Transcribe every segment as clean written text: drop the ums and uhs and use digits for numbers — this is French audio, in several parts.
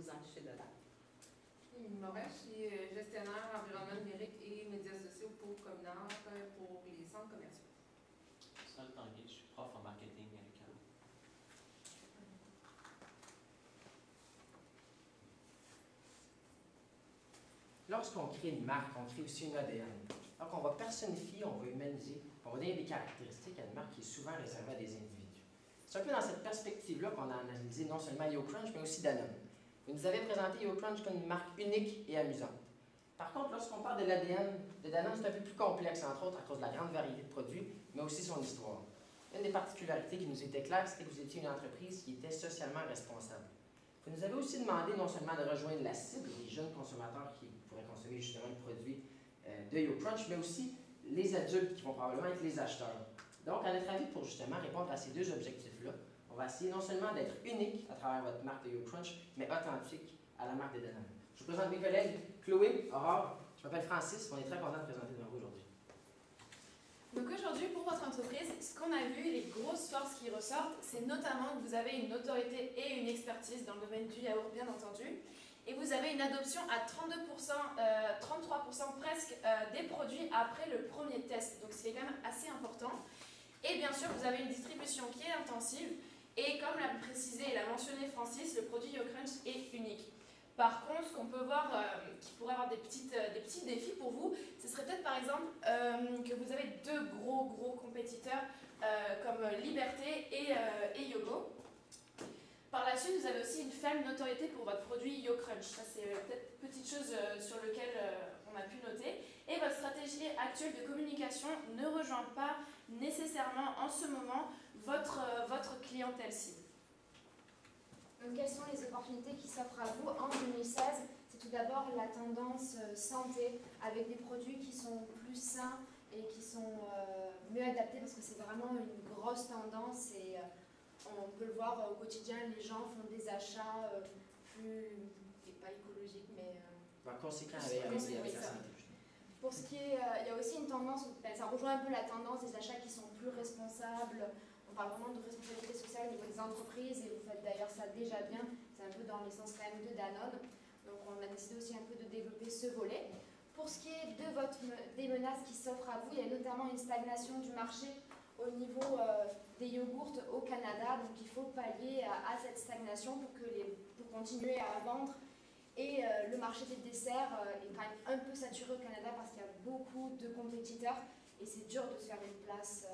vous encachez dedans? Moret, je suis gestionnaire environnement numérique et médias sociaux pour Cominard, pour les centres commerciaux. Sol Tanguay, je suis prof en marketing à l'UQAM. Lorsqu'on crée une marque, on crée aussi une ADN. Donc, on va personnifier, on va humaniser, on va donner des caractéristiques à une marque qui est souvent réservée à des individus. C'est un peu dans cette perspective-là qu'on a analysé non seulement YoCrunch, mais aussi Danone. Vous nous avez présenté YoCrunch comme une marque unique et amusante. Par contre, lorsqu'on parle de l'ADN de Danone, c'est un peu plus complexe, entre autres à cause de la grande variété de produits, mais aussi son histoire. Une des particularités qui nous était claire, c'était que vous étiez une entreprise qui était socialement responsable. Vous nous avez aussi demandé non seulement de rejoindre la cible, les jeunes consommateurs qui pourraient consommer justement le produit de YoCrunch, mais aussi les adultes qui vont probablement être les acheteurs. Donc, à notre avis, pour justement répondre à ces deux objectifs-là, on va essayer non seulement d'être unique à travers votre marque de YoCrunch, mais authentique à la marque de Danone. Je vous présente mes collègues Chloé, Aurore, je m'appelle Francis, on est très content de présenter devant vous aujourd'hui. Donc aujourd'hui, pour votre entreprise, ce qu'on a vu, les grosses forces qui ressortent, c'est notamment que vous avez une autorité et une expertise dans le domaine du yaourt, bien entendu, et vous avez une adoption à 32%, 33% presque des produits après le premier test, donc c'est quand même assez important. Et bien sûr, vous avez une distribution qui est intensive, et comme l'a précisé et l'a mentionné Francis, le produit YoCrunch est unique. Par contre, ce qu'on peut voir qui pourrait avoir des petits défis pour vous, ce serait peut-être par exemple que vous avez deux gros compétiteurs comme Liberté et Yogo. Par la suite, vous avez aussi une faible notoriété pour votre produit YoCrunch. Ça, c'est peut-être une petite chose sur laquelle on a pu noter. Et votre stratégie actuelle de communication ne rejoint pas nécessairement en ce moment votre clientèle cible. Donc, quelles sont les opportunités qui s'offrent à vous en 2016? C'est tout d'abord la tendance santé, avec des produits qui sont plus sains et qui sont mieux adaptés, parce que c'est vraiment une grosse tendance et on peut le voir au quotidien, les gens font des achats plus, pas écologiques, mais conséquent avec la santé. Pour ce qui est, il y a aussi une tendance, ça rejoint un peu la tendance des achats qui sont plus responsables. On parle vraiment de responsabilité sociale au niveau des entreprises et vous faites d'ailleurs ça déjà bien. C'est un peu dans l'essence quand même de Danone. Donc on a décidé aussi un peu de développer ce volet. Pour ce qui est des menaces qui s'offrent à vous, il y a notamment une stagnation du marché au niveau des yogourts au Canada. Donc il faut pallier à cette stagnation pour continuer à vendre. Et le marché des desserts est quand même un peu saturé au Canada parce qu'il y a beaucoup de compétiteurs et c'est dur de se faire une place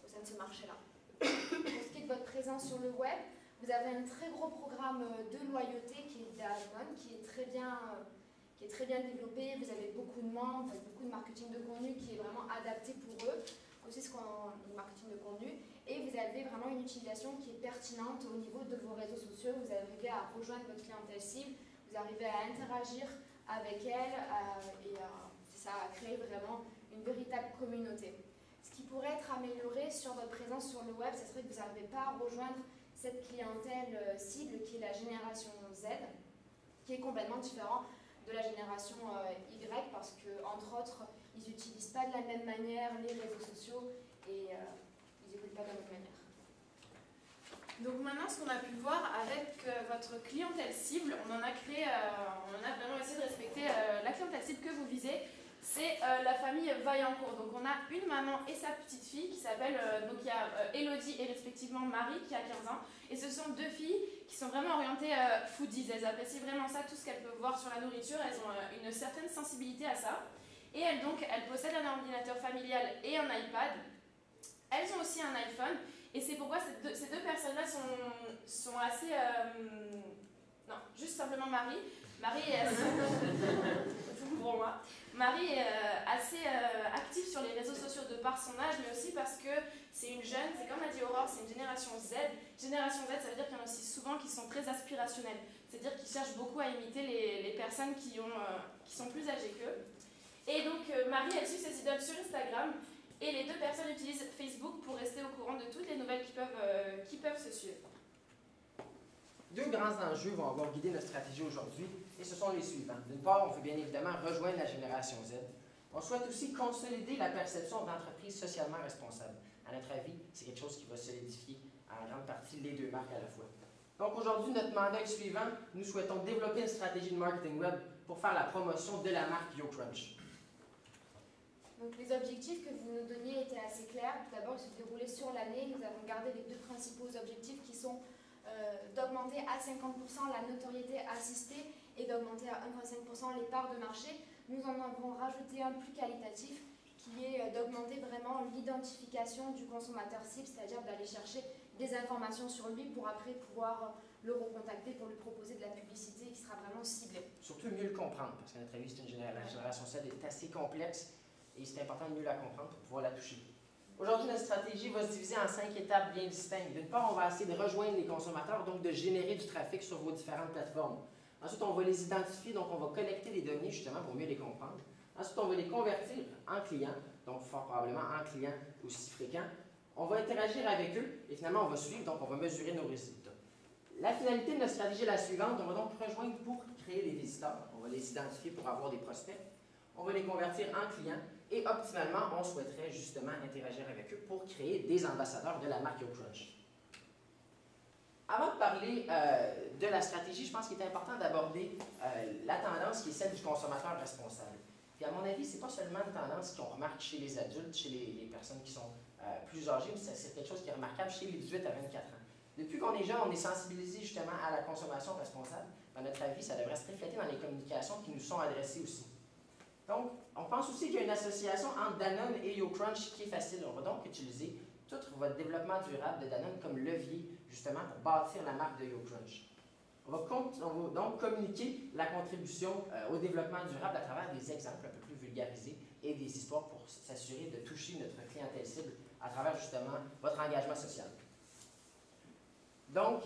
au sein de ce marché-là. Pour ce qui est de votre présence sur le web, vous avez un très gros programme de loyauté qui est Danone, qui est très bien développé. Vous avez beaucoup de membres, beaucoup de marketing de contenu qui est vraiment adapté pour eux. Aussi ce qu'on dit marketing de contenu. Et vous avez vraiment une utilisation qui est pertinente au niveau de vos réseaux sociaux. Vous arrivez à rejoindre votre clientèle cible, vous arrivez à interagir avec elle et ça a créé vraiment une véritable communauté. Ce qui pourrait être amélioré sur votre présence sur le web, ce serait que vous n'arrivez pas à rejoindre cette clientèle cible qui est la génération Z, qui est complètement différent de la génération Y parce que, entre autres, ils n'utilisent pas de la même manière les réseaux sociaux et ils n'écoutent pas de la même manière. Donc maintenant, ce qu'on a pu voir avec votre clientèle cible, on a vraiment essayé de respecter la clientèle cible que vous visez. C'est la famille Vaillancourt. Donc on a une maman et sa petite fille qui s'appellent, donc il y a Elodie et respectivement Marie qui a 15 ans. Et ce sont deux filles qui sont vraiment orientées foodies. Elles apprécient vraiment ça, tout ce qu'elles peuvent voir sur la nourriture. Elles ont une certaine sensibilité à ça. Et elles possèdent un ordinateur familial et un iPad. Elles ont aussi un iPhone. Et c'est pourquoi ces deux personnes-là sont assez... non, juste simplement Marie. Marie est assez... pour moi. Marie est assez active sur les réseaux sociaux de par son âge, mais aussi parce que c'est une jeune, c'est comme a dit Aurore, c'est une génération Z. Génération Z, ça veut dire qu'il y en a aussi souvent qui sont très aspirationnels. C'est-à-dire qu'ils cherchent beaucoup à imiter les personnes qui sont plus âgées qu'eux. Et donc Marie, elle suit ses idoles sur Instagram. Et les deux personnes utilisent Facebook pour rester au courant de toutes les nouvelles qui peuvent se suivre. Deux grands enjeux vont avoir guidé notre stratégie aujourd'hui, et ce sont les suivants. D'une part, on veut bien évidemment rejoindre la génération Z. On souhaite aussi consolider la perception d'entreprise socialement responsable. À notre avis, c'est quelque chose qui va solidifier en grande partie les deux marques à la fois. Donc aujourd'hui, notre mandat est suivant. Nous souhaitons développer une stratégie de marketing web pour faire la promotion de la marque YoCrunch. Donc les objectifs que vous nous donniez étaient assez clairs. Tout d'abord, ils se déroulaient sur l'année. Nous avons gardé les deux principaux objectifs qui sont d'augmenter à 50% la notoriété assistée et d'augmenter à 1,5% les parts de marché. Nous en avons rajouté un plus qualitatif qui est d'augmenter vraiment l'identification du consommateur cible, c'est-à-dire d'aller chercher des informations sur lui pour après pouvoir le recontacter pour lui proposer de la publicité qui sera vraiment ciblée. Surtout mieux le comprendre, parce qu'à notre avis, c'est la génération Z est assez complexe et c'est important de mieux la comprendre pour pouvoir la toucher. Aujourd'hui, notre stratégie va se diviser en 5 étapes bien distinctes. D'une part, on va essayer de rejoindre les consommateurs, donc de générer du trafic sur vos différentes plateformes. Ensuite, on va les identifier, donc on va collecter les données justement pour mieux les comprendre. Ensuite, on va les convertir en clients, donc fort probablement en clients aussi fréquents. On va interagir avec eux et finalement, on va suivre, donc on va mesurer nos résultats. La finalité de notre stratégie est la suivante. On va donc rejoindre pour créer des visiteurs. On va les identifier pour avoir des prospects. On va les convertir en clients et optimalement, on souhaiterait justement interagir avec eux pour créer des ambassadeurs de la marque YoCrunch. Avant de parler de la stratégie, je pense qu'il est important d'aborder la tendance qui est celle du consommateur responsable. Puis à mon avis, ce n'est pas seulement une tendance qu'on remarque chez les adultes, chez les personnes qui sont plus âgées, mais c'est quelque chose qui est remarquable chez les 18 à 24 ans. Depuis qu'on est jeune, on est sensibilisé justement à la consommation responsable. À notre avis, ça devrait se refléter dans les communications qui nous sont adressées aussi. Donc, on pense aussi qu'il y a une association entre Danone et YoCrunch qui est facile. On va donc utiliser tout votre développement durable de Danone comme levier, justement, pour bâtir la marque de YoCrunch. On va donc communiquer la contribution au développement durable à travers des exemples un peu plus vulgarisés et des histoires pour s'assurer de toucher notre clientèle cible à travers, justement, votre engagement social. Donc,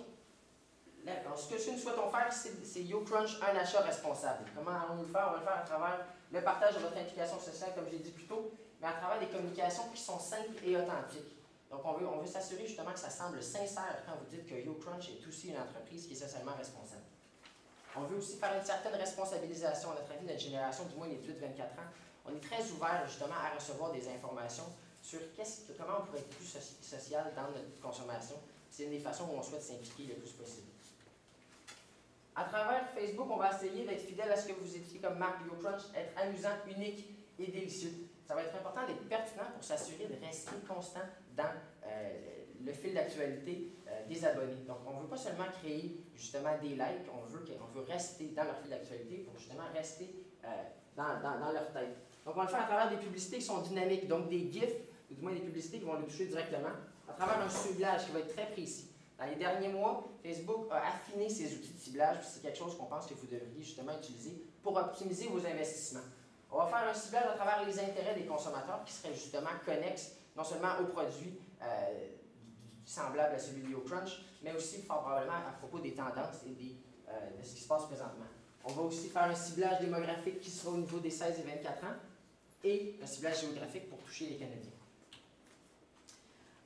ce que nous souhaitons faire, c'est YoCrunch, un achat responsable. Comment allons-nous le faire? On va le faire à travers le partage de votre implication sociale, comme j'ai dit plus tôt, mais à travers des communications qui sont simples et authentiques. Donc, on veut s'assurer justement que ça semble sincère quand vous dites que YoCrunch est aussi une entreprise qui est socialement responsable. On veut aussi faire une certaine responsabilisation. À notre avis, notre génération, du moins les 18-24 ans, on est très ouvert justement à recevoir des informations sur comment on pourrait être plus social dans notre consommation. C'est une des façons où on souhaite s'impliquer le plus possible. À travers Facebook, on va essayer d'être fidèle à ce que vous étiez comme marque YoCrunch, être amusant, unique et délicieux. Ça va être important d'être pertinent pour s'assurer de rester constant dans le fil d'actualité des abonnés. Donc, on ne veut pas seulement créer justement des likes, on veut rester dans leur fil d'actualité pour justement rester dans leur tête. Donc, on va le faire à travers des publicités qui sont dynamiques, donc des GIFs, ou du moins des publicités qui vont le toucher directement, à travers un ciblage qui va être très précis. Dans les derniers mois, Facebook a affiné ses outils de ciblage, puis c'est quelque chose qu'on pense que vous devriez justement utiliser pour optimiser vos investissements. On va faire un ciblage à travers les intérêts des consommateurs qui seraient justement connexes, non seulement aux produits semblables à celui de YoCrunch, mais aussi fort probablement à propos des tendances et de ce qui se passe présentement. On va aussi faire un ciblage démographique qui sera au niveau des 16 et 24 ans et un ciblage géographique pour toucher les Canadiens.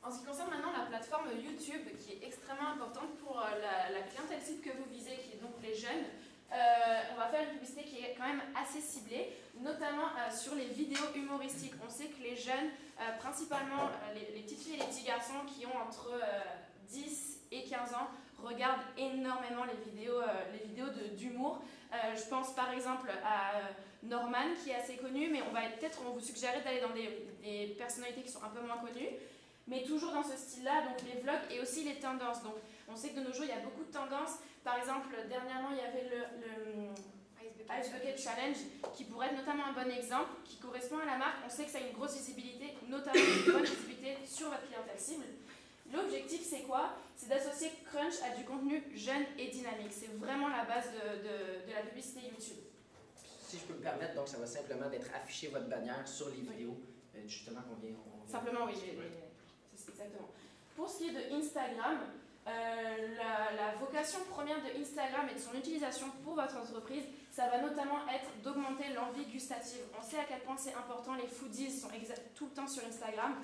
En ce qui concerne maintenant la plateforme YouTube, qui est extrêmement importante pour la clientèle cible que vous visez, qui est donc les jeunes, on va faire une publicité qui est quand même assez ciblée, notamment sur les vidéos humoristiques. On sait que les jeunes, principalement les petites filles et les petits garçons qui ont entre 10 et 15 ans, regardent énormément les vidéos d'humour. Je pense par exemple à Norman, qui est assez connu, mais on va vous suggérer d'aller dans des personnalités qui sont un peu moins connues. Mais toujours dans ce style-là, donc les vlogs et aussi les tendances. Donc, on sait que de nos jours, il y a beaucoup de tendances. Par exemple, dernièrement, il y avait le Ice Bucket Challenge, qui pourrait être notamment un bon exemple, qui correspond à la marque. On sait que ça a une grosse visibilité, notamment une bonne visibilité sur votre clientèle cible. L'objectif, c'est quoi? C'est d'associer Crunch à du contenu jeune et dynamique. C'est vraiment la base de la publicité YouTube. Si je peux me permettre, donc ça va simplement d'être affiché votre bannière sur les vidéos, justement qu'on vient... Simplement, oui. Exactement. Pour ce qui est de Instagram, la vocation première de Instagram et de son utilisation pour votre entreprise, ça va notamment être d'augmenter l'envie gustative. On sait à quel point c'est important, les foodies sont tout le temps sur Instagram.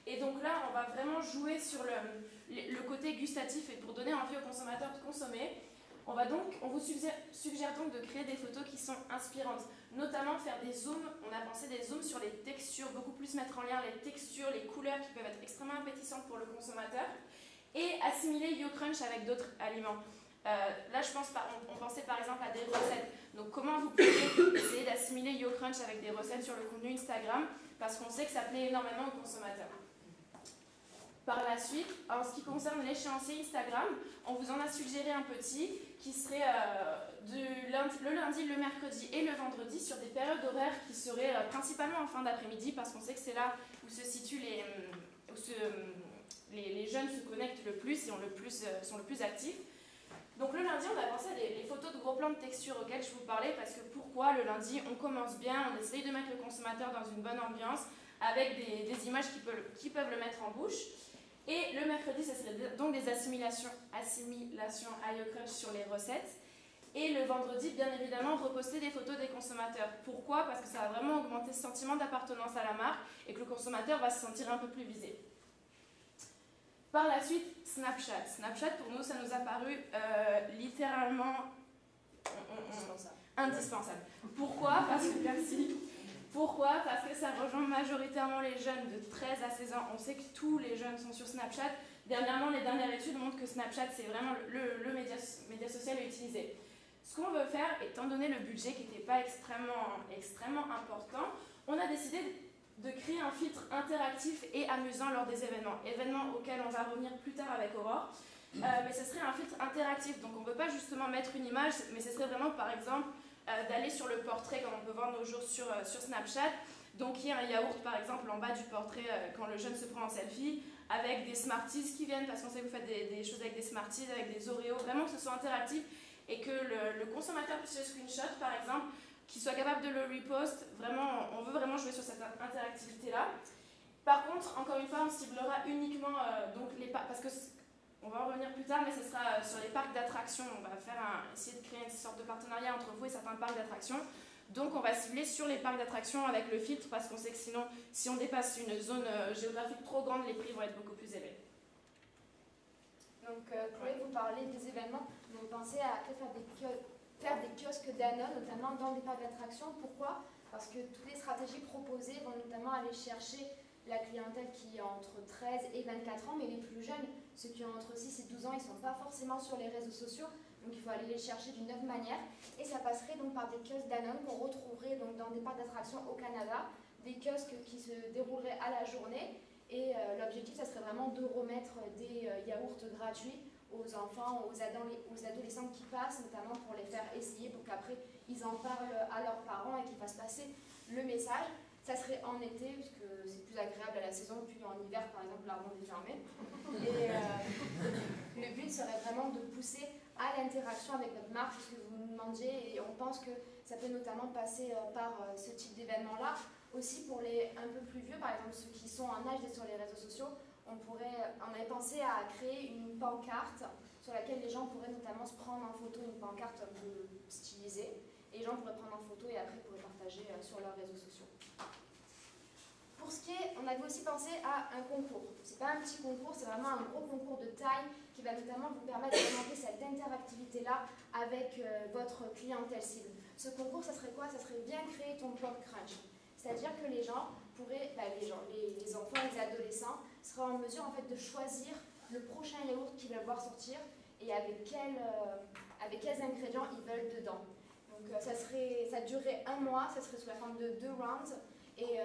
Et donc là, on va vraiment jouer sur le côté gustatif et pour donner envie aux consommateurs de consommer. On vous suggère donc de créer des photos qui sont inspirantes, notamment faire des zooms. On a pensé des zooms sur les textures, beaucoup plus mettre en lien les textures, les couleurs qui peuvent être extrêmement appétissantes pour le consommateur et assimiler YoCrunch avec d'autres aliments. Là, on pensait par exemple à des recettes. Donc, comment vous pouvez essayer d'assimiler YoCrunch avec des recettes sur le contenu Instagram, parce qu'on sait que ça plaît énormément aux consommateurs. Par la suite, en ce qui concerne l'échéancier Instagram, on vous en a suggéré un petit qui serait le lundi, le mercredi et le vendredi sur des périodes horaires qui seraient principalement en fin d'après-midi, parce qu'on sait que c'est là où se situent les jeunes se connectent le plus et sont le plus actifs. Donc le lundi, on a pensé à les photos de gros plans de texture auxquels je vous parlais, parce que pourquoi le lundi, on commence bien, on essaye de mettre le consommateur dans une bonne ambiance, avec des images qui peuvent le mettre en bouche. Et le mercredi, ce serait donc des assimilations à YoCrunch sur les recettes. Et le vendredi, bien évidemment, reposter des photos des consommateurs. Pourquoi? Parce que ça va vraiment augmenter ce sentiment d'appartenance à la marque et que le consommateur va se sentir un peu plus visé. Par la suite, Snapchat. Snapchat, pour nous, ça nous a paru littéralement indispensable. Pourquoi? Parce que ça rejoint majoritairement les jeunes de 13 à 16 ans. On sait que tous les jeunes sont sur Snapchat. Dernièrement, les dernières études montrent que Snapchat, c'est vraiment le média social utilisé. Ce qu'on veut faire, étant donné le budget qui n'était pas extrêmement important, on a décidé de créer un filtre interactif et amusant lors des événements auxquels on va revenir plus tard avec Aurore. Mais ce serait un filtre interactif, donc on ne veut pas justement mettre une image, mais ce serait vraiment par exemple d'aller sur le portrait comme on peut voir nos jours sur Snapchat. Donc il y a un yaourt par exemple en bas du portrait quand le jeune se prend en selfie, avec des Smarties qui viennent, parce qu'on sait que vous faites des choses avec des Smarties, avec des Oreos, vraiment que ce soit interactif et que le consommateur puisse le screenshot par exemple, qu'il soit capable de le repost. Vraiment, on veut vraiment jouer sur cette interactivité-là. Par contre, encore une fois, on ciblera uniquement parce que on va en revenir plus tard, mais ce sera sur les parcs d'attractions. On va essayer de créer une sorte de partenariat entre vous et certains parcs d'attractions. Donc on va cibler sur les parcs d'attractions avec le filtre, parce qu'on sait que sinon, si on dépasse une zone géographique trop grande, les prix vont être beaucoup plus élevés. Donc Chloé, vous parlez des événements, vous pensez à faire des kiosques Danone, notamment dans des parcs d'attractions. Pourquoi? Parce que toutes les stratégies proposées vont notamment aller chercher la clientèle qui est entre 13 et 24 ans, mais les plus jeunes, ceux qui ont entre 6 et 12 ans, ils ne sont pas forcément sur les réseaux sociaux, donc il faut aller les chercher d'une autre manière. Et ça passerait donc par des kiosques Danone qu'on retrouverait donc dans des parcs d'attractions au Canada, des kiosques qui se dérouleraient à la journée. Et l'objectif, ça serait vraiment de remettre des yaourts gratuits aux enfants, aux adolescents qui passent, notamment pour les faire essayer, pour qu'après ils en parlent à leurs parents et qu'ils fassent passer le message. Ça serait en été, puisque c'est plus agréable à la saison, puis en hiver, par exemple, l'Armand est fermé. Et le but serait vraiment de pousser à l'interaction avec notre marque, puisque vous nous demandiez, et on pense que ça peut notamment passer par ce type d'événement-là. Aussi pour les un peu plus vieux, par exemple ceux qui sont en âge d'être sur les réseaux sociaux, on avait pensé à créer une pancarte sur laquelle les gens pourraient notamment se prendre en photo, une pancarte un peu stylisée, et les gens pourraient prendre en photo et après pourraient partager sur leurs réseaux sociaux. Pour ce qui est, on avait aussi pensé à un concours. C'est pas un petit concours, c'est vraiment un gros concours de taille qui va notamment vous permettre d'augmenter cette interactivité-là avec votre clientèle cible. Ce concours, ça serait quoi? Ça serait bien créer ton blog crunch. C'est-à-dire que les gens pourraient, les enfants et les adolescents seraient en mesure en fait de choisir le prochain yaourt qu'ils veulent voir sortir et avec quels ingrédients ils veulent dedans. Donc ça durerait un mois, ça serait sous la forme de 2 rounds et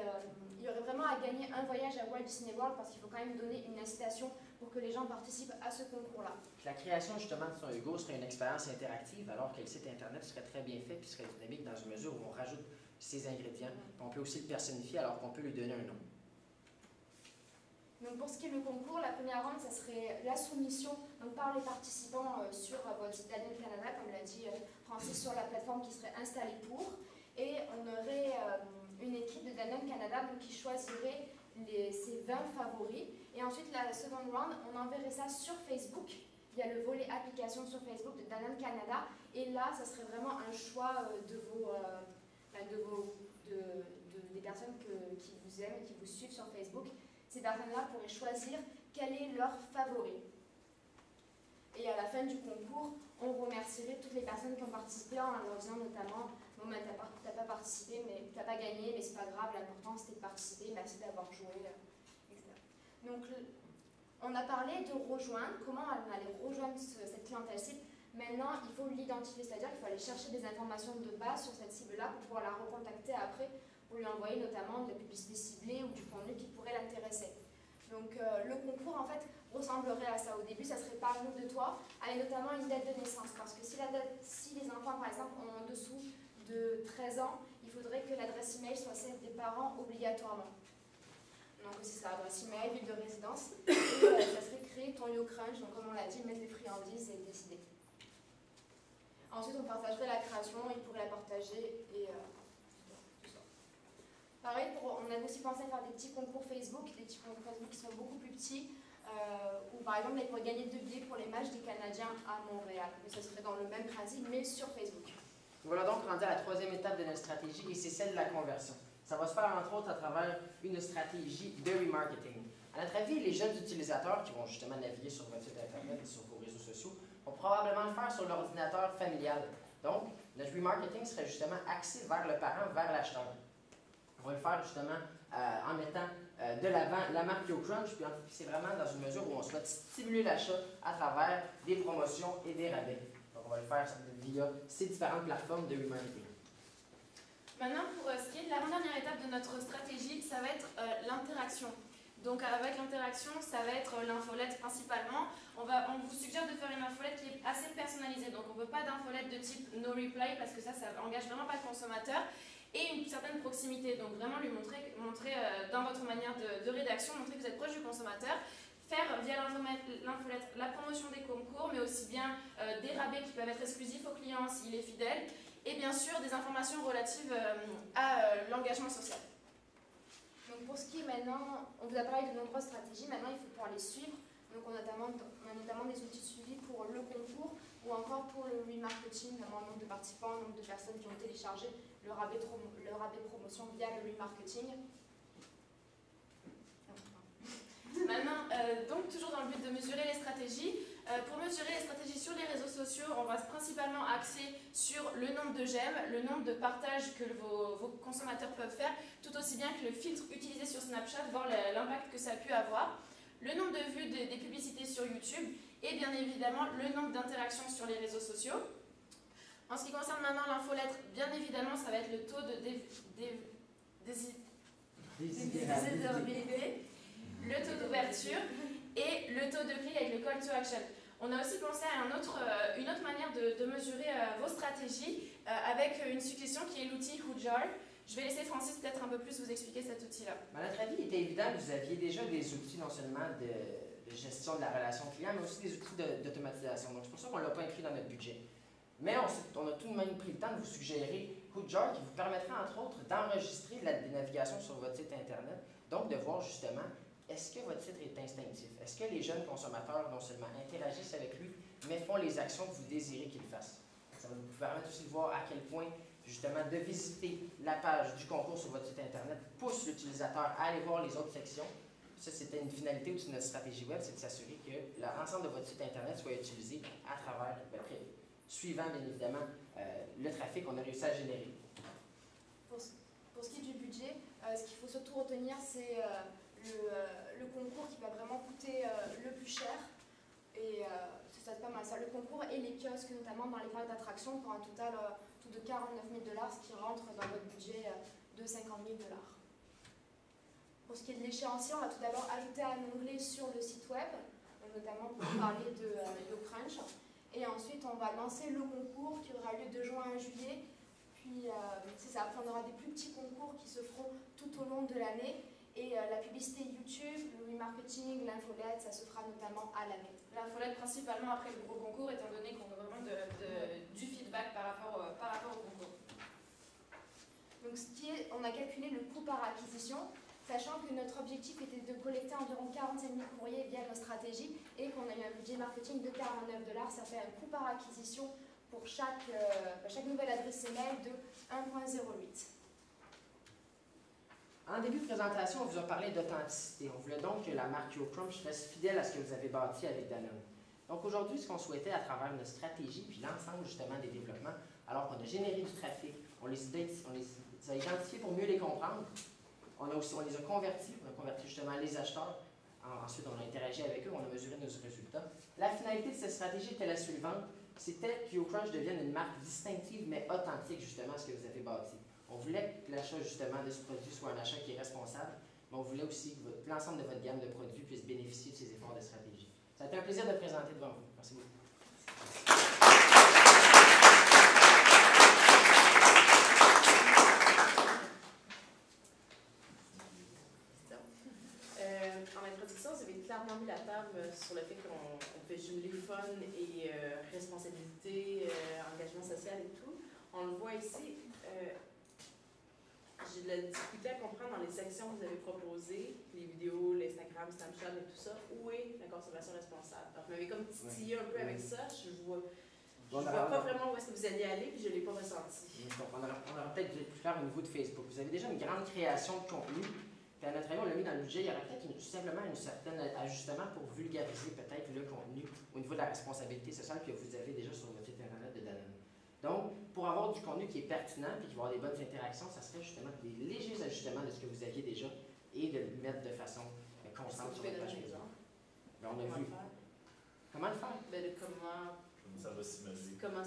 il y aurait vraiment à gagner un voyage à Walt Disney World parce qu'il faut quand même donner une incitation pour que les gens participent à ce concours-là. La création justement de son Hugo serait une expérience interactive alors que le site internet serait très bien fait et serait dynamique dans une mesure où on rajoute ses ingrédients. On peut aussi le personnifier alors qu'on peut lui donner un nom. Donc pour ce qui est le concours, la première ronde, ça serait la soumission donc par les participants sur votre site Danone Canada, comme l'a dit Francis, sur la plateforme qui serait installée pour. Et on aurait une équipe de Danone Canada donc, qui choisirait ses 20 favoris. Et ensuite, la seconde round, on enverrait ça sur Facebook. Il y a le volet application sur Facebook de Danone Canada. Et là, ça serait vraiment un choix des personnes qui vous aiment et qui vous suivent sur Facebook. Ces personnes-là pourraient choisir quel est leur favori. Et à la fin du concours, on remercierait toutes les personnes qui ont participé en leur disant notamment « Bon, ben, t'as pas participé, mais t'as pas gagné, mais c'est pas grave, l'important c'était de participer, merci d'avoir joué, etc. » Donc, on a parlé de rejoindre, comment on allait rejoindre cette clientèle cible Maintenant, il faut l'identifier, c'est-à-dire qu'il faut aller chercher des informations de base sur cette cible-là pour pouvoir la recontacter après, pour lui envoyer notamment de la publicité ciblée ou du contenu qui pourrait l'intéresser. Donc le concours en fait ressemblerait à ça. Au début, ça serait parle-nous de toi, avec notamment une date de naissance. Parce que si les enfants par exemple ont en dessous de 13 ans, il faudrait que l'adresse email soit celle des parents obligatoirement. Donc c'est ça, adresse email, ville de résidence. Et ça serait créer ton YoCrunch, donc comme on l'a dit, mettre les friandises et décider. Ensuite, on partagerait la création, ils pourraient la partager et tout ça. Pareil, on a aussi pensé à faire des petits concours Facebook, des petits concours Facebook qui sont beaucoup plus petits, où par exemple, ils pourraient gagner 2 billets pour les matchs des Canadiens à Montréal. Mais ce serait dans le même principe, mais sur Facebook. Voilà donc rendu à la 3e étape de notre stratégie et c'est celle de la conversion. Ça va se faire entre autres à travers une stratégie de remarketing. À notre avis, les jeunes utilisateurs qui vont justement naviguer sur votre site internet et sur vos réseaux sociaux vont probablement le faire sur l'ordinateur familial. Donc, notre remarketing serait justement axé vers le parent, vers l'acheteur. On va le faire justement en mettant de l'avant la marque YoCrunch, puis c'est vraiment dans une mesure où on souhaite stimuler l'achat à travers des promotions et des rabais. Donc, on va le faire via ces différentes plateformes de remarketing. Maintenant, pour ce qui est de l'avant-dernière étape de notre stratégie, ça va être l'interaction. Donc avec l'interaction, ça va être l'infolette principalement. On vous suggère de faire une infolette qui est assez personnalisée. Donc on ne veut pas d'infolette de type no reply parce que ça engage vraiment pas le consommateur. Et une certaine proximité. Donc vraiment lui montrer dans votre manière de rédaction, montrer que vous êtes proche du consommateur. Faire via l'infolette la promotion des concours, mais aussi bien des rabais qui peuvent être exclusifs aux clients s'il est fidèle. Et bien sûr des informations relatives à l'engagement social. Donc pour ce qui est maintenant, on vous a parlé de nombreuses stratégies, maintenant il faut pouvoir les suivre. Donc on a notamment des outils de suivi pour le concours ou encore pour le remarketing, notamment le nombre de participants, le nombre de personnes qui ont téléchargé le rabais promotion via le remarketing. Maintenant, donc toujours dans le but de mesurer les stratégies, pour mesurer les stratégies sur les réseaux sociaux, on va principalement axer sur le nombre de j'aime, le nombre de partages que vos consommateurs peuvent faire, tout aussi bien que le filtre utilisé sur Snapchat, voir l'impact que ça a pu avoir, le nombre de vues des publicités sur YouTube et bien évidemment le nombre d'interactions sur les réseaux sociaux. En ce qui concerne maintenant l'infolettre, bien évidemment ça va être le taux de désirabilité, le taux d'ouverture et le taux de clic avec le call to action. On a aussi pensé à une autre manière de mesurer vos stratégies avec une suggestion qui est l'outil Hotjar. Je vais laisser Francis peut-être un peu plus vous expliquer cet outil-là. À notre avis, il était évident que vous aviez déjà des outils non seulement de gestion de la relation client, mais aussi des outils d'automatisation. Donc c'est pour ça qu'on ne l'a pas inclus dans notre budget. Mais on a tout de même pris le temps de vous suggérer Hotjar qui vous permettra entre autres d'enregistrer des navigations sur votre site internet, donc de voir justement est-ce que votre site est instinctif? Est-ce que les jeunes consommateurs non seulement interagissent avec lui, mais font les actions que vous désirez qu'ils fassent? Ça va vous permettre aussi de voir à quel point, justement, de visiter la page du concours sur votre site Internet pousse l'utilisateur à aller voir les autres sections. Ça, c'était une finalité aussi de notre stratégie web, c'est de s'assurer que l'ensemble de votre site Internet soit utilisé à travers, suivant bien évidemment le trafic qu'on a réussi à générer. Pour ce qui est du budget, ce qu'il faut surtout retenir, c'est le concours qui va vraiment coûter le plus cher. Et c'est pas mal ça. Le concours et les kiosques, notamment dans les parcs d'attractions, pour un total de 49 000 $, ce qui rentre dans votre budget de 50 000 $. Pour ce qui est de l'échéancier, on va tout d'abord ajouter un onglet sur le site web, notamment pour parler de YoCrunch. Et ensuite, on va lancer le concours qui aura lieu de juin à juillet. Puis, c'est ça, on aura des plus petits concours qui se feront tout au long de l'année. Et la publicité YouTube, le remarketing, l'infolette, ça se fera notamment à l'année. L'infolette principalement après le gros concours, étant donné qu'on a vraiment du feedback par rapport au concours. Donc on a calculé le coût par acquisition, sachant que notre objectif était de collecter environ 45 000 courriers via nos stratégies et qu'on a eu un budget marketing de 49 $. Ça fait un coût par acquisition pour chaque nouvelle adresse email de 1,08. En début de présentation, on vous a parlé d'authenticité. On voulait donc que la marque YoCrunch reste fidèle à ce que vous avez bâti avec Danone. Donc aujourd'hui, ce qu'on souhaitait à travers notre stratégie, puis l'ensemble justement des développements, alors qu'on a généré du trafic, on les a identifiés pour mieux les comprendre, on les a convertis justement les acheteurs, ensuite on a interagi avec eux, on a mesuré nos résultats. La finalité de cette stratégie était la suivante, c'était que YoCrunch devienne une marque distinctive mais authentique justement à ce que vous avez bâti. On voulait que l'achat justement de ce produit soit un achat qui est responsable, mais on voulait aussi que l'ensemble de votre gamme de produits puisse bénéficier de ces efforts de stratégie. Ça a été un plaisir de présenter devant vous. Merci beaucoup. En introduction, vous avez clairement mis la table sur le fait qu'on fait jumeler fun et responsabilité, engagement social et tout. On le voit ici. J'ai de la difficulté à comprendre dans les sections que vous avez proposées, les vidéos, l'Instagram, Snapchat et tout ça, où est la consommation responsable. Alors, vous m'avez comme titillé un peu avec ça. Je vois pas vraiment où est-ce que vous alliez aller, puis je ne l'ai pas ressenti. On aurait peut-être dû faire au niveau de Facebook. Vous avez déjà une grande création de contenu. Puis à notre avis, on l'a mis dans le budget. Il y aurait peut-être simplement un certain ajustement pour vulgariser peut-être le contenu au niveau de la responsabilité sociale que vous avez déjà sur votre site Internet de Danone. Donc, pour avoir du contenu qui est pertinent et qui va avoir des bonnes interactions, ça serait justement des légers ajustements de ce que vous aviez déjà et de le mettre de façon constante sur votre page Facebook. Ben, on a vu. Comment le faire? Ben, comment ça va s'imaginer. Comment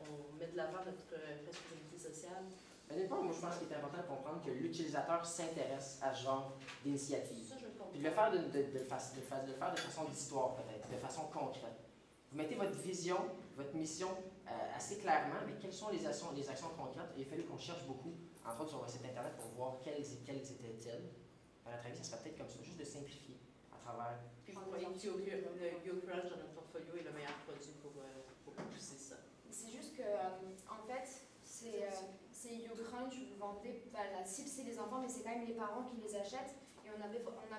on met de l'avant notre responsabilité sociale? Honnêtement, moi je pense qu'il est important de comprendre que l'utilisateur s'intéresse à ce genre d'initiative. Puis de le faire de façon d'histoire peut-être, de façon concrète. Vous mettez votre vision, votre mission assez clairement, mais quelles sont les actions concrètes? Il a fallu qu'on cherche beaucoup, entre autres sur votre site Internet, pour voir quelles étaient-elles. À notre avis, ça serait peut-être comme ça, juste de simplifier à travers. Puis vous voyez que YoCrunch dans notre portfolio est le meilleur produit pour pousser ça. C'est juste que, en fait, c'est YoCrunch, vous vendez, la cible c'est les enfants, mais c'est quand même les parents qui les achètent. Et on a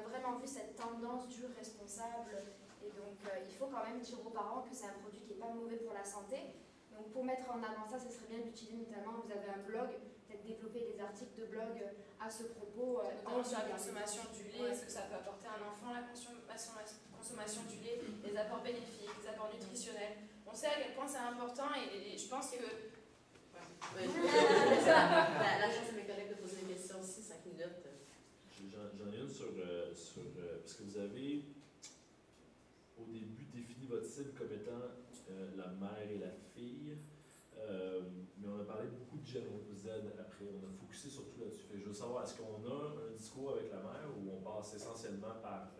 vraiment vu cette tendance du responsable. Et donc, il faut quand même dire aux parents que c'est un produit qui n'est pas mauvais pour la santé. Donc, pour mettre en avant ça, ce serait bien d'utiliser notamment, vous avez un blog, peut-être développer des articles de blog à ce propos. Notamment sur la consommation du lait, ce que ça peut apporter à un enfant, la consommation du lait, les apports bénéfiques, les apports nutritionnels. On sait à quel point c'est important et je pense que... La chance à mes collègues de poser des questions aussi, 5 minutes. J'en ai une sur parce que vous avez au début défini votre cible comme étant la mère et la fille, mais on a parlé beaucoup de Gen Z après, on a focusé surtout là-dessus. Je veux savoir, est-ce qu'on a un discours avec la mère ou on passe essentiellement par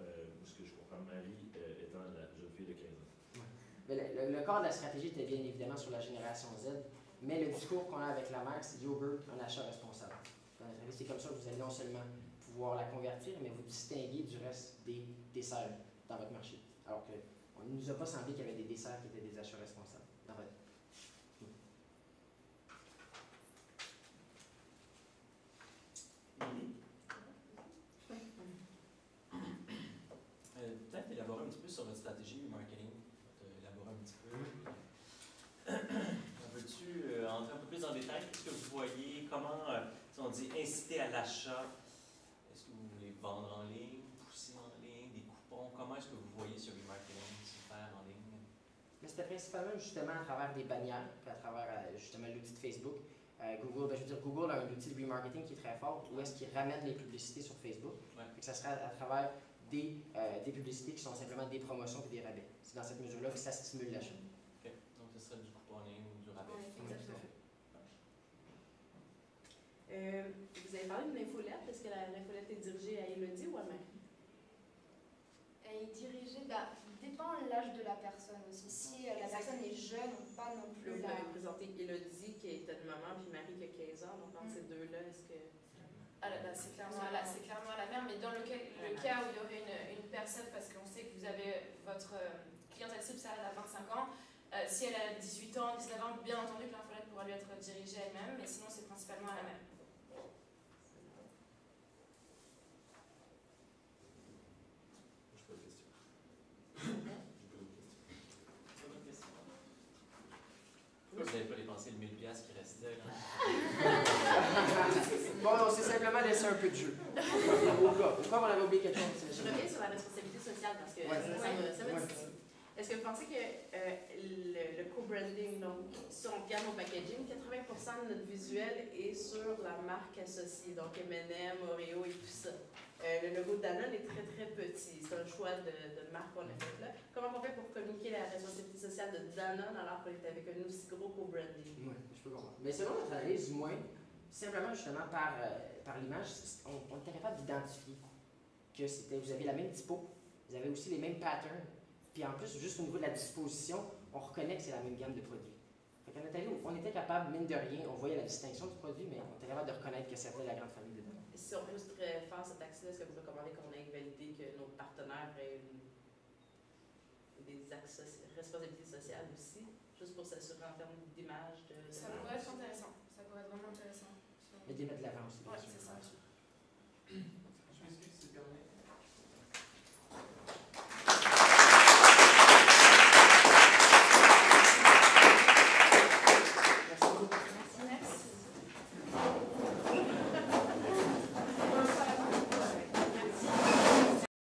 ce que je comprends, Marie étant la jeune fille de 15 ans? Ouais. Le corps de la stratégie était bien évidemment sur la génération Z, mais le discours qu'on a avec la mère, c'est yogurt, un achat responsable. C'est comme ça que vous allez non seulement pouvoir la convertir, mais vous distinguer du reste des desserts dans votre marché. Alors qu'on ne nous a pas semblé qu'il y avait des desserts qui étaient des achats responsables dans votre... Peut-être élaborer un petit peu sur votre stratégie marketing, élaborer un petit peu. Veux-tu entrer un peu plus en détail? Qu'est-ce que vous voyez? Comment, si on dit inciter à l'achat, est-ce que vous voulez vendre en ligne, pousser en ligne, des coupons? Comment est-ce que vous voyez ce remarketing se faire en ligne? Mais c'était principalement justement à travers des bannières, puis à travers justement l'outil de Facebook. Google, je veux dire, Google a un outil de remarketing qui est très fort, où est-ce qu'il ramène les publicités sur Facebook. Ouais. Et que ça serait à travers des publicités qui sont simplement des promotions et des rabais. C'est dans cette mesure-là que ça stimule l'achat. Okay. Donc, ce serait du couponing ou du rabais. Oui, exactement. Vous avez parlé d'une infolette. Est-ce que l'infolette est dirigée à Élodie ou à Marie? Elle est dirigée, dépend de l'âge de la personne aussi. Si la personne est jeune, on ne peut pas non plus Vous avez présenté Élodie qui est une maman, puis Marie qui a 15 ans. Donc, entre ces deux-là, est-ce que... c'est clairement à la mère, mais dans le cas où il y aurait une personne, parce qu'on sait que vous avez votre clientèle cible, ça à 25 ans, si elle a 18 ans, 19 ans, bien entendu que l'infolette pourra lui être dirigée elle-même, mais sinon c'est principalement à la mère. Je n'ai pas de question. Vous n'avez pas dépensé le 1000$ qui restait, là? Bon, on s'est simplement laissé un peu de jeu. Au cas où on avait oublié quelque chose. Je reviens sur la responsabilité sociale parce que ça me dit. Est-ce que vous pensez que le co-branding, donc, si on regarde nos packaging, 80% de notre visuel est sur la marque associée, donc M&M, Oreo et tout ça. Le logo de Danone est très très petit. C'est un choix de marque qu'on a fait là. Comment on fait pour communiquer la responsabilité sociale de Danone alors qu'on est avec un aussi gros co-branding? Oui, je peux comprendre. Mais selon notre analyse, du moins, simplement justement par l'image, on était capable d'identifier que vous avez la même typo, vous avez aussi les mêmes patterns, puis en plus, juste au niveau de la disposition, on reconnaît que c'est la même gamme de produits. Fait qu'en Italie, on était capable, mine de rien, on voyait la distinction du produit, mais on était capable de reconnaître que c'était la grande famille de Danone. Si on veut faire cet accès-là, est-ce que vous recommandez qu'on ait validé que nos partenaires aient des axes responsabilité sociale aussi, juste pour s'assurer en termes d'image? Ça pourrait être intéressant. Ça pourrait être vraiment intéressant. Et de les mettre de l'avant aussi. Oui, c'est ça.